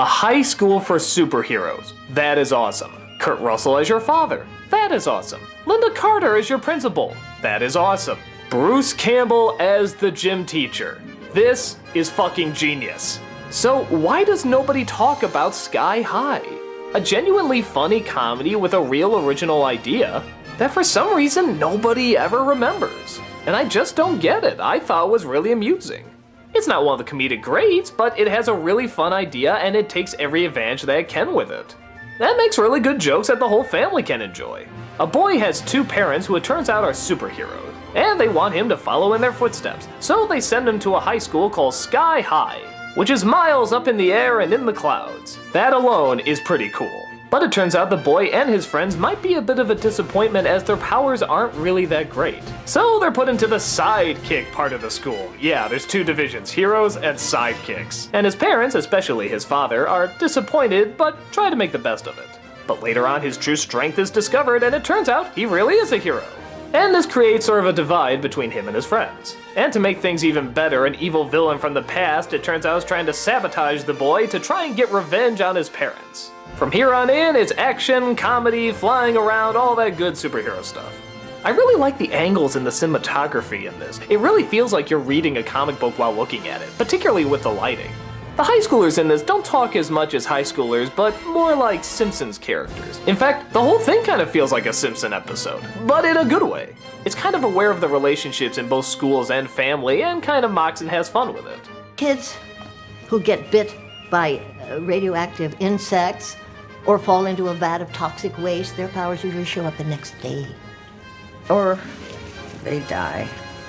A high school for superheroes. That is awesome. Kurt Russell as your father. That is awesome. Linda Carter as your principal. That is awesome. Bruce Campbell as the gym teacher. This is fucking genius. So why does nobody talk about Sky High? A genuinely funny comedy with a real original idea that for some reason nobody ever remembers. And I just don't get it. I thought it was really amusing. It's not one of the comedic greats, but it has a really fun idea and it takes every advantage that it can with it. That makes really good jokes that the whole family can enjoy. A boy has two parents who it turns out are superheroes, and they want him to follow in their footsteps, so they send him to a high school called Sky High, which is miles up in the air and in the clouds. That alone is pretty cool. But it turns out the boy and his friends might be a bit of a disappointment as their powers aren't really that great. So they're put into the sidekick part of the school. Yeah, there's two divisions, heroes and sidekicks. And his parents, especially his father, are disappointed but try to make the best of it. But later on his true strength is discovered and it turns out he really is a hero. And this creates sort of a divide between him and his friends. And to make things even better, an evil villain from the past, it turns out, is trying to sabotage the boy to try and get revenge on his parents. From here on in, it's action, comedy, flying around, all that good superhero stuff. I really like the angles and the cinematography in this. It really feels like you're reading a comic book while looking at it, particularly with the lighting. The high schoolers in this don't talk as much as high schoolers, but more like Simpsons characters. In fact, the whole thing kind of feels like a Simpson episode, but in a good way. It's kind of aware of the relationships in both schools and family, and kind of mocks and has fun with it. Kids who get bit by radioactive insects or fall into a vat of toxic waste, their powers usually show up the next day. Or they die.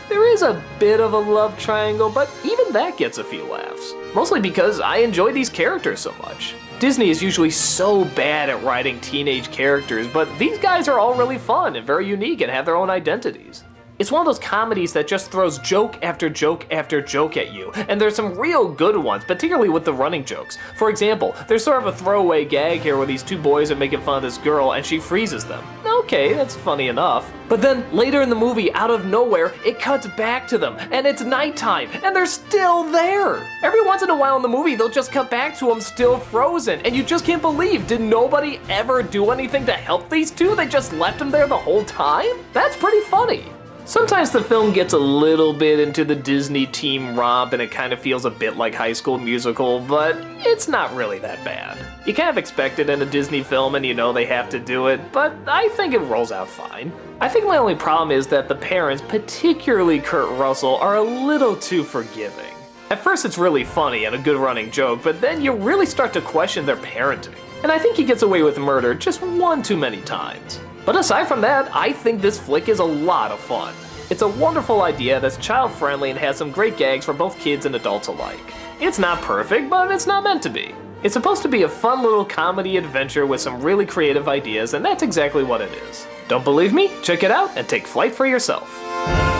There is a bit of a love triangle, but even that gets a few laughs. Mostly because I enjoy these characters so much. Disney is usually so bad at writing teenage characters, but these guys are all really fun and very unique and have their own identities. It's one of those comedies that just throws joke after joke after joke at you, and there's some real good ones, particularly with the running jokes. For example, there's sort of a throwaway gag here where these two boys are making fun of this girl and she freezes them. Okay, that's funny enough. But then later in the movie, out of nowhere, it cuts back to them, and it's nighttime, and they're still there! Every once in a while in the movie, they'll just cut back to them still frozen, and you just can't believe, did nobody ever do anything to help these two? They just left them there the whole time? That's pretty funny. Sometimes the film gets a little bit into the Disney teen romp and it kind of feels a bit like High School Musical, but it's not really that bad. You kind of expect it in a Disney film and you know they have to do it, but I think it rolls out fine. I think my only problem is that the parents, particularly Kurt Russell, are a little too forgiving. At first it's really funny and a good running joke, but then you really start to question their parenting. And I think he gets away with murder just one too many times. But aside from that, I think this flick is a lot of fun. It's a wonderful idea that's child-friendly and has some great gags for both kids and adults alike. It's not perfect, but it's not meant to be. It's supposed to be a fun little comedy adventure with some really creative ideas, and that's exactly what it is. Don't believe me? Check it out and take flight for yourself.